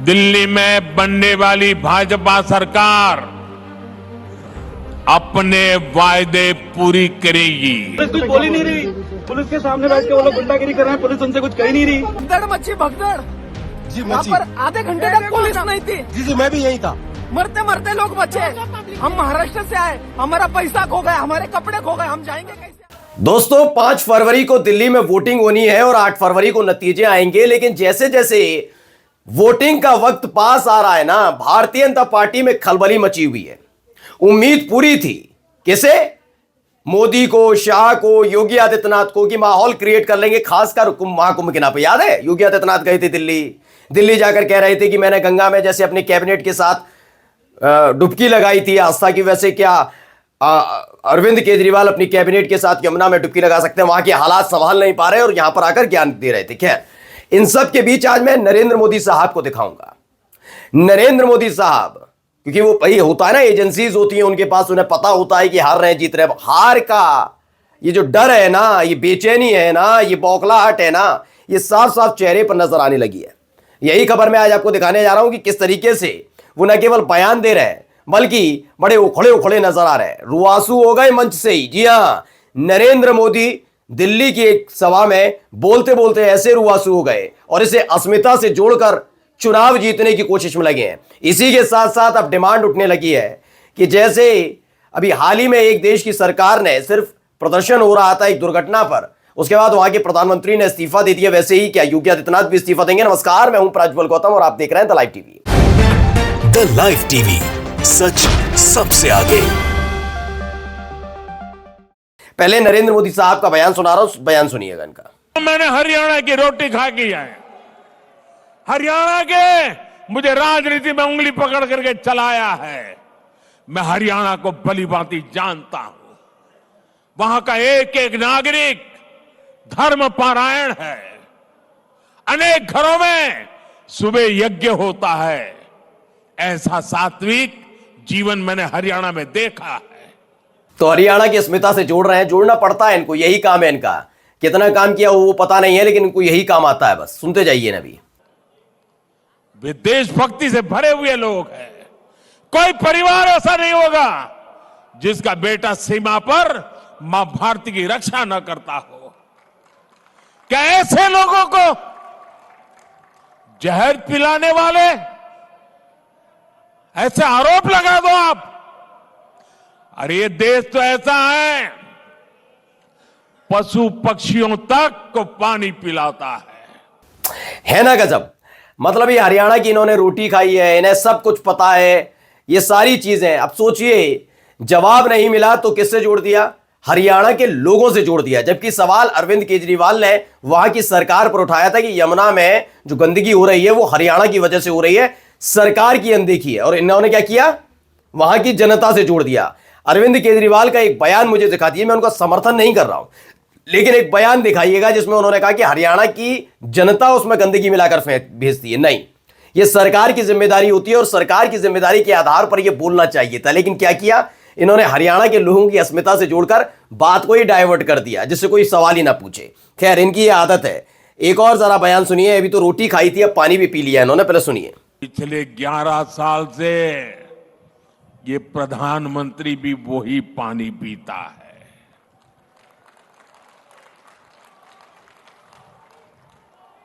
दिल्ली में बनने वाली भाजपा सरकार अपने वायदे पूरी करेगी। पुलिस कुछ बोल ही नहीं रही। पुलिस के सामने बैठ के वो लोग गुंडागिरी कर रहे हैं, पुलिस उनसे कुछ कह नहीं रही। भगदड़ मची भगदड़ जी यहाँ मची। पर आधे घंटे तक पुलिस नहीं थी। जी मैं भी यही था। मरते मरते लोग बचे। हम महाराष्ट्र से आए, हमारा पैसा खो गया, हमारे कपड़े खो गए, हम जाएंगे कैसे? दोस्तों 5 फरवरी को दिल्ली में वोटिंग होनी है और 8 फरवरी को नतीजे आएंगे। लेकिन जैसे जैसे वोटिंग का वक्त पास आ रहा है ना, भारतीय जनता पार्टी में खलबली मची हुई है। उम्मीद पूरी थी किसे? मोदी को, शाह को, योगी आदित्यनाथ को कि माहौल क्रिएट कर लेंगे, खासकर महाकुंभ के नाम पे। याद है योगी आदित्यनाथ गए थे दिल्ली जाकर कह रहे थे कि मैंने गंगा में जैसे अपने कैबिनेट के साथ डुबकी लगाई थी आस्था की, वैसे क्या अरविंद केजरीवाल अपनी कैबिनेट के साथ यमुना में डुबकी लगा सकते हैं। वहां के हालात संभाल नहीं पा रहे और यहां पर आकर ज्ञान दे रहे थे। खैर, इन सब के बीच आज मैं नरेंद्र मोदी साहब को दिखाऊंगा। नरेंद्र मोदी साहब, क्योंकि वो भाई होता है ना, एजेंसीज होती हैं उनके पास, उन्हें पता होता है कि हार रहे हैं जीत रहे हैं। हार का ये जो डर है ना, ये बेचैनी है ना, ये बौखलाहट है ना, ये साफ साफ चेहरे पर नजर आने लगी है। यही खबर मैं आज आपको दिखाने जा रहा हूं कि किस तरीके से वो न केवल बयान दे रहे हैं बल्कि बड़े उखड़े उखड़े नजर आ रहे हैं। रुआंसू हो गए मंच से ही। जी हां, नरेंद्र मोदी दिल्ली की एक सभा में बोलते बोलते ऐसे रुआंसू हो गए और इसे अस्मिता से जोड़कर चुनाव जीतने की कोशिश में लगे हैं। इसी के साथ साथ अब डिमांड उठने लगी है कि जैसे अभी हाल ही में एक देश की सरकार ने सिर्फ प्रदर्शन हो रहा था एक दुर्घटना पर, उसके बाद वहां के प्रधानमंत्री ने इस्तीफा दे दिया, वैसे ही क्या योगी आदित्यनाथ भी इस्तीफा देंगे? नमस्कार, मैं हूं प्रज्वल गौतम और आप देख रहे हैं the live TV. The live TV, सच सबसे आगे। पहले नरेंद्र मोदी साहब का बयान सुना रहा हूं, बयान सुनिएगा इनका। मैंने हरियाणा की रोटी खा की है। हरियाणा के मुझे राजनीति में उंगली पकड़ करके चलाया है। मैं हरियाणा को भली भांति जानता हूं। वहां का एक एक नागरिक धर्म पारायण है। अनेक घरों में सुबह यज्ञ होता है। ऐसा सात्विक जीवन मैंने हरियाणा में देखा है। तो हरियाणा की अस्मिता से जोड़ रहे हैं, जोड़ना पड़ता है इनको, यही काम है इनका। कितना काम किया वो पता नहीं है, लेकिन इनको यही काम आता है। बस सुनते जाइए ना। भी वे देशभक्ति से भरे हुए लोग हैं। कोई परिवार ऐसा नहीं होगा जिसका बेटा सीमा पर मां भारती की रक्षा न करता हो। क्या ऐसे लोगों को जहर पिलाने वाले ऐसे आरोप लगा दो आप? अरे ये देश तो ऐसा है, पशु पक्षियों तक को पानी पिलाता है ना गजब। मतलब ये हरियाणा की इन्होंने रोटी खाई है, इन्हें सब कुछ पता है, ये सारी चीजें। अब सोचिए, जवाब नहीं मिला तो किससे जोड़ दिया? हरियाणा के लोगों से जोड़ दिया। जबकि सवाल अरविंद केजरीवाल ने वहां की सरकार पर उठाया था कि यमुना में जो गंदगी हो रही है वो हरियाणा की वजह से हो रही है, सरकार की अनदेखी है। और इन्होंने क्या किया? वहां की जनता से जोड़ दिया। अरविंद केजरीवाल का एक बयान मुझे दिखा दिए, मैं उनका समर्थन नहीं कर रहा हूं, लेकिन एक बयान दिखाइएगा जिसमें उन्होंने कहा कि हरियाणा की जनता उसमें गंदगी मिलाकर भेजती है। नहीं, यह सरकार की जिम्मेदारी होती है और सरकार की जिम्मेदारी के आधार पर यह बोलना चाहिए था। लेकिन क्या किया इन्होंने? हरियाणा के लोगों की अस्मिता से जोड़कर बात को ही डाइवर्ट कर दिया, जिससे कोई सवाल ही ना पूछे। खैर, इनकी यह आदत है। एक और जरा बयान सुनिए। अभी तो रोटी खाई थी, अब पानी भी पी लिया इन्होंने। पहले सुनिए। पिछले 11 साल से ये प्रधानमंत्री भी वही पानी पीता है।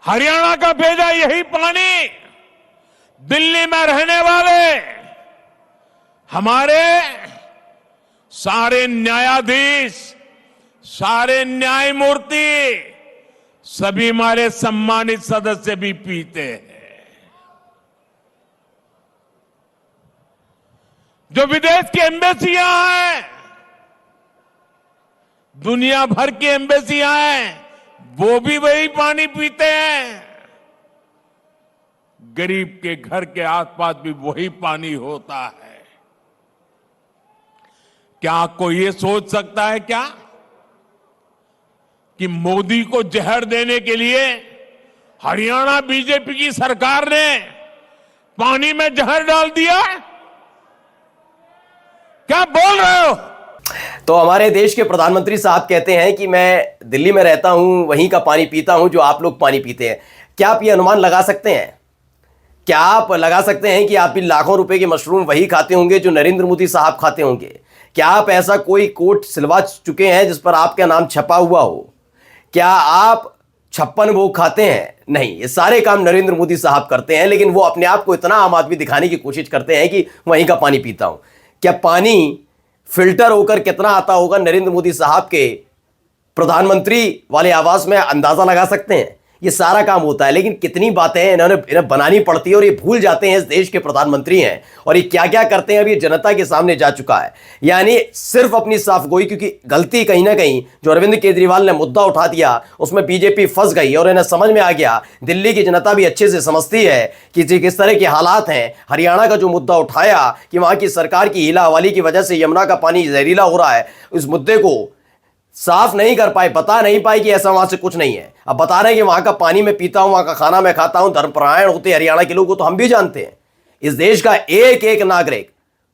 हरियाणा का भेजा यही पानी दिल्ली में रहने वाले हमारे सारे न्यायाधीश, सारे न्यायमूर्ति, सभी हमारे सम्मानित सदस्य भी पीते हैं। जो विदेश की एम्बेसियां हैं, दुनिया भर की एम्बेसियां हैं, वो भी वही पानी पीते हैं। गरीब के घर के आसपास भी वही पानी होता है। क्या कोई ये सोच सकता है क्या कि मोदी को जहर देने के लिए हरियाणा बीजेपी की सरकार ने पानी में जहर डाल दिया? क्या बोल रहे हो? तो हमारे देश के प्रधानमंत्री साहब कहते हैं कि मैं दिल्ली में रहता हूं, वहीं का पानी पीता हूं जो आप लोग पानी पीते हैं। क्या आप ये अनुमान लगा सकते हैं क्या आप लगा सकते हैं कि आप भी लाखों रुपए के मशरूम वही खाते होंगे जो नरेंद्र मोदी साहब खाते होंगे? क्या आप ऐसा कोई कोट सिलवा चुके हैं जिस पर आपका नाम छपा हुआ हो? क्या आप 56 भोग खाते हैं? नहीं, ये सारे काम नरेंद्र मोदी साहब करते हैं, लेकिन वो अपने आप को इतना आम आदमी दिखाने की कोशिश करते हैं कि वहीं का पानी पीता हूं। क्या पानी फिल्टर होकर कितना आता होगा नरेंद्र मोदी साहब के प्रधानमंत्री वाले आवास में अंदाजा लगा सकते हैं? ये सारा काम होता है, लेकिन कितनी बातें इन्हें बनानी पड़ती है और ये भूल जाते हैं इस देश के प्रधानमंत्री हैं और ये क्या क्या करते हैं अभी जनता के सामने जा चुका है। यानी सिर्फ अपनी साफगोई, क्योंकि गलती कहीं ना कहीं जो अरविंद केजरीवाल ने मुद्दा उठा दिया उसमें बीजेपी फंस गई और इन्हें समझ में आ गया, दिल्ली की जनता भी अच्छे से समझती है कि किस तरह के हालात हैं। हरियाणा का जो मुद्दा उठाया कि वहां की सरकार की हीला हवाली की वजह से यमुना का पानी जहरीला हो रहा है, उस मुद्दे को साफ नहीं कर पाए, बता नहीं पाए कि ऐसा वहां से कुछ नहीं है। अब बता रहे हैं कि वहां का पानी मैं पीता हूं, वहां का खाना मैं खाता हूं, धर्मपरायण होते हरियाणा के लोग, तो हम भी जानते हैं। इस देश का एक एक नागरिक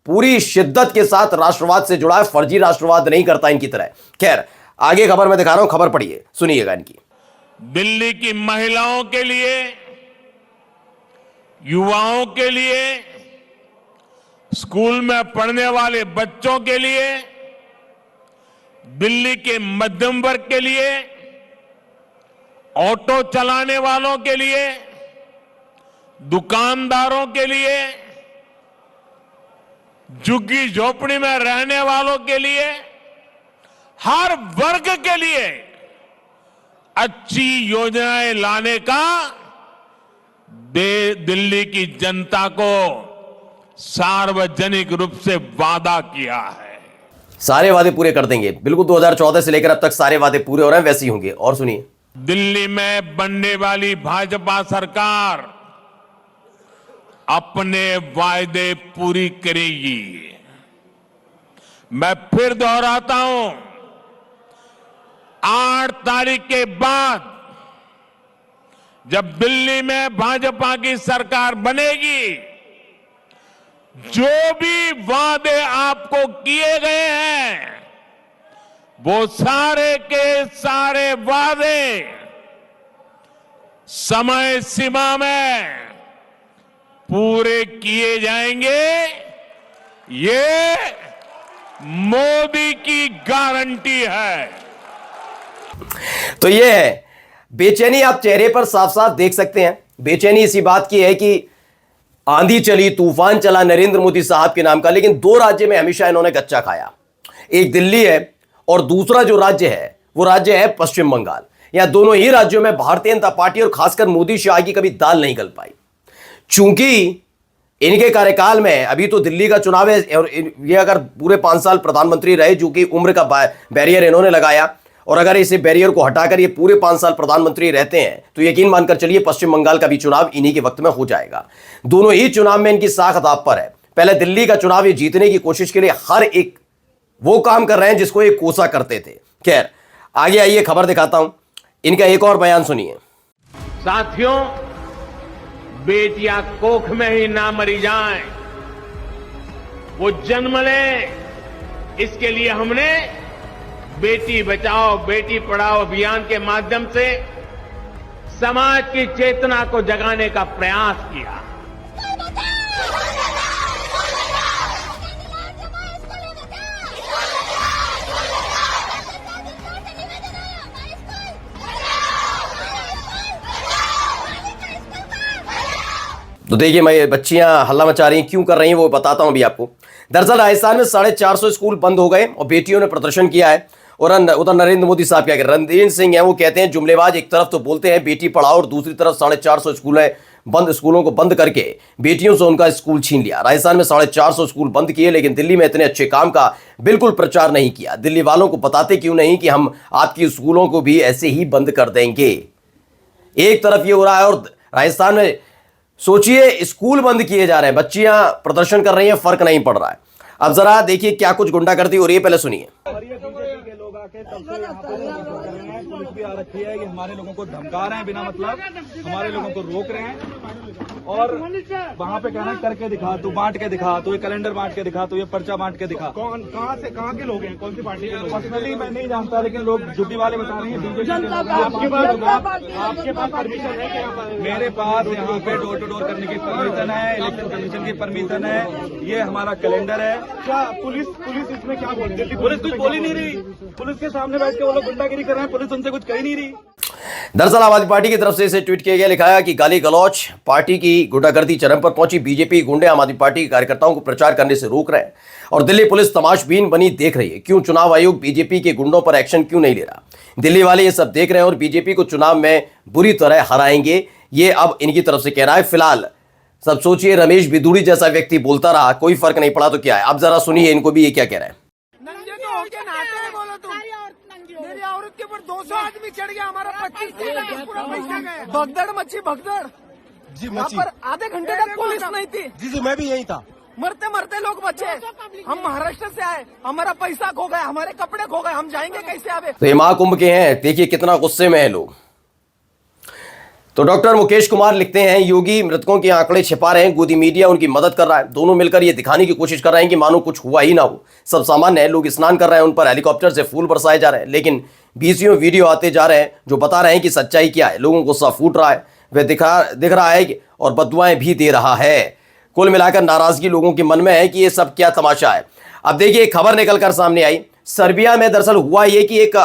पूरी शिद्दत के साथ राष्ट्रवाद से जुड़ा है, फर्जी राष्ट्रवाद नहीं करता इनकी तरह। खैर, आगे खबर मैं दिखा रहा हूं, खबर पढ़िए, सुनिएगा इनकी। दिल्ली की महिलाओं के लिए, युवाओं के लिए, स्कूल में पढ़ने वाले बच्चों के लिए, दिल्ली के मध्यम वर्ग के लिए, ऑटो चलाने वालों के लिए, दुकानदारों के लिए, झुग्गी झोपड़ी में रहने वालों के लिए, हर वर्ग के लिए अच्छी योजनाएं लाने का दिल्ली की जनता को सार्वजनिक रूप से वादा किया है। सारे वादे पूरे कर देंगे, बिल्कुल 2014 से लेकर अब तक सारे वादे पूरे हो रहे हैं, वैसे ही होंगे। और सुनिए, दिल्ली में बनने वाली भाजपा सरकार अपने वायदे पूरी करेगी। मैं फिर दोहराता हूं, 8 तारीख के बाद जब दिल्ली में भाजपा की सरकार बनेगी, जो भी वादे आपको किए गए हैं वो सारे के सारे वादे समय सीमा में पूरे किए जाएंगे। ये मोदी की गारंटी है। तो ये है बेचैनी, आप चेहरे पर साफ साफ देख सकते हैं। बेचैनी इसी बात की है कि आंधी चली, तूफान चला नरेंद्र मोदी साहब के नाम का, लेकिन 2 राज्य में हमेशा इन्होंने गच्चा खाया। एक दिल्ली है और दूसरा जो राज्य है वो राज्य है पश्चिम बंगाल। यहां दोनों ही राज्यों में भारतीय जनता पार्टी और खासकर मोदी शाह की कभी दाल नहीं गल पाई। चूंकि इनके कार्यकाल में अभी तो दिल्ली का चुनाव है और ये अगर पूरे 5 साल प्रधानमंत्री रहे, जो कि उम्र का बैरियर इन्होंने लगाया, और अगर इसे बैरियर को हटाकर ये पूरे 5 साल प्रधानमंत्री रहते हैं तो यकीन मानकर चलिए पश्चिम बंगाल का भी चुनाव इन्हीं के वक्त में हो जाएगा। दोनों ही चुनाव में इनकी साख दांव पर है। पहले दिल्ली का चुनाव ये जीतने की कोशिश के लिए हर एक वो काम कर रहे हैं जिसको ये कोसा करते थे। खैर, आगे आइए, खबर दिखाता हूं, इनका एक और बयान सुनिए। साथियों, बेटियां कोख में ही ना मरी जाएं, वो जन्म लें, इसके लिए हमने बेटी बचाओ बेटी पढ़ाओ अभियान के माध्यम से समाज की चेतना को जगाने का प्रयास किया। तो देखिए, मैं बच्चियां हल्ला मचा रही हैं, क्यों कर रही हैं वो बताता हूं अभी आपको। दरअसल राजस्थान में 450 स्कूल बंद हो गए और बेटियों ने प्रदर्शन किया है। और उधर नरेंद्र मोदी साहब क्या कह रहे हैं, रणधीर सिंह है वो कहते हैं जुमलेबाज, एक तरफ तो बोलते हैं बेटी पढ़ाओ और दूसरी तरफ 450 स्कूलों को बंद करके बेटियों से उनका स्कूल छीन लिया। राजस्थान में 450 स्कूल बंद किए, लेकिन दिल्ली में इतने अच्छे काम का बिल्कुल प्रचार नहीं किया। दिल्ली वालों को बताते क्यों नहीं कि हम आपकी स्कूलों को भी ऐसे ही बंद कर देंगे। एक तरफ ये हो रहा है और राजस्थान में सोचिए स्कूल बंद किए जा रहे हैं, बच्चियां प्रदर्शन कर रही हैं, फर्क नहीं पड़ रहा है। अब जरा देखिए क्या कुछ गुंडागर्दी हो रही है, पहले सुनिए। बीजेपी के लोग के तब से यहाँ पर कर रहे हैं। पुलिस भी आ रखी है, ये हमारे लोगों को धमका रहे हैं बिना मतलब, हमारे लोगों को रोक रहे हैं और वहाँ पे कहना करके दिखा, तू बांट के दिखा, तू ये कैलेंडर बांट के दिखा, तू ये पर्चा बांट के दिखा। कौन कहाँ से कहाँ के लोग हैं, कौन सी पार्टी के लोग हैं? पर्सनली मैं नहीं जानता, लेकिन लोग ड्यूटी वाले बता रहे हैं बीजेपी आपके पास परमिशन है क्या? मेरे पास यहाँ पे डोर टू डोर करने की परमिशन है, इलेक्शन कमीशन की परमिशन है, ये हमारा कैलेंडर है। क्या पुलिस इसमें क्या बोलती है? पुलिस कुछ बोल ही नहीं रही, पुलिस के सामने बैठ के वो लोग गुंडागिरी कर रहे हैं, पुलिस उनसे कुछ कह ही नहीं रही। दरअसल आम आदमी पार्टी की तरफ से इसे ट्वीट किया गया, लिखा है कि गाली गलौच, पार्टी की गुंडागर्दी चरम पर पहुंची, बीजेपी गुंडे आम आदमी पार्टी के कार्यकर्ताओं को प्रचार करने से रोक रहे हैं और दिल्ली पुलिस तमाशबीन बनी देख रही है। क्यों चुनाव आयोग बीजेपी के गुंडों पर एक्शन क्यों नहीं ले रहा? दिल्ली वाले ये सब देख रहे हैं और बीजेपी को चुनाव में बुरी तरह हराएंगे, ये अब इनकी तरफ से कहना है। फिलहाल सब सोचिए, रमेश बिधूड़ी जैसा व्यक्ति बोलता रहा, कोई फर्क नहीं पड़ा तो क्या है। अब जरा सुनिए इनको भी ये क्या कह रहे हैं। नंगे तो होके नाचे हैं, बोलो तुम। मेरी औरत के ऊपर 200 आदमी चढ़ गया, हमारा 25 पूरा पैसा गया। भगदड़ मची, भगदड़ जी। यहाँ पर आधे घंटे तक पुलिस नहीं थी। जी मैं भी यही था। मरते मरते लोग बचे। हम महाराष्ट्र से आए, हमारा पैसा खो गया, हमारे कपड़े खो गए, हम जाएंगे कैसे आगे? तो ये महाकुंभ के हैं, देखिए कितना गुस्से में है लोग। तो डॉक्टर मुकेश कुमार लिखते हैं, योगी मृतकों के आंकड़े छिपा रहे हैं, गोदी मीडिया उनकी मदद कर रहा है, दोनों मिलकर ये दिखाने की कोशिश कर रहे हैं कि मानो कुछ हुआ ही ना हो, सब सामान्य है। लोग स्नान कर रहे हैं, उन पर हेलीकॉप्टर से फूल बरसाए जा रहे हैं, लेकिन बीसियों वीडियो आते जा रहे हैं जो बता रहे हैं कि सच्चाई क्या है। लोगों को गुस्सा फूट रहा है, वह दिख रहा है और बददुआएं भी दे रहा है। कुल मिलाकर नाराजगी लोगों के मन में है कि ये सब क्या तमाशा है। अब देखिए खबर निकलकर सामने आई, सर्बिया में दरअसल हुआ ये कि एक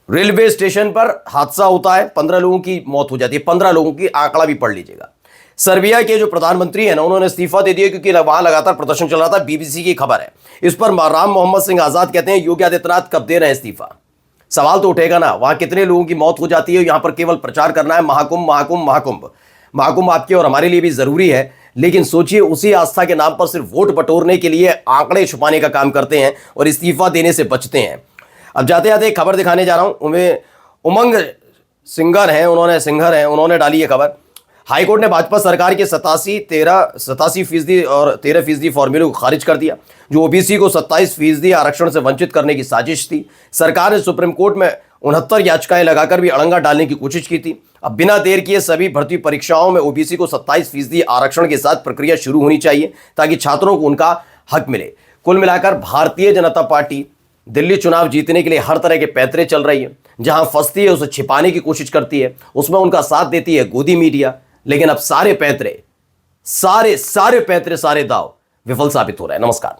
रेलवे स्टेशन पर हादसा होता है, 15 लोगों की मौत हो जाती है। 15 लोगों की आंकड़ा भी पढ़ लीजिएगा। सर्बिया के जो प्रधानमंत्री हैं ना, उन्होंने इस्तीफा दे दिया क्योंकि वहां लगातार प्रदर्शन चल रहा था। बीबीसी की खबर है। इस पर राम मोहम्मद सिंह आजाद कहते हैं, योगी आदित्यनाथ कब दे रहे हैं इस्तीफा? सवाल तो उठेगा ना, वहां कितने लोगों की मौत हो जाती है, यहां पर केवल प्रचार करना है महाकुंभ महाकुंभ महाकुंभ। महाकुंभ आपके और हमारे लिए भी जरूरी है, लेकिन सोचिए उसी आस्था के नाम पर सिर्फ वोट बटोरने के लिए आंकड़े छुपाने का काम करते हैं और इस्तीफा देने से बचते हैं। अब जाते जाते एक खबर दिखाने जा रहा हूं। उमंग सिंगर हैं, उन्होंने डाली ये खबर। हाईकोर्ट ने भाजपा सरकार के 87% और 13% फॉर्मूले को खारिज कर दिया, जो ओबीसी को 27% आरक्षण से वंचित करने की साजिश थी। सरकार ने सुप्रीम कोर्ट में 69 याचिकाएं लगाकर भी अड़ंगा डालने की कोशिश की थी। अब बिना देर किए सभी भर्ती परीक्षाओं में ओबीसी को 27% आरक्षण के साथ प्रक्रिया शुरू होनी चाहिए ताकि छात्रों को उनका हक मिले। कुल मिलाकर भारतीय जनता पार्टी दिल्ली चुनाव जीतने के लिए हर तरह के पैंतरे चल रही है। जहां फंसती है उसे छिपाने की कोशिश करती है, उसमें उनका साथ देती है गोदी मीडिया। लेकिन अब सारे पैंतरे, सारे दाव विफल साबित हो रहे हैं। नमस्कार।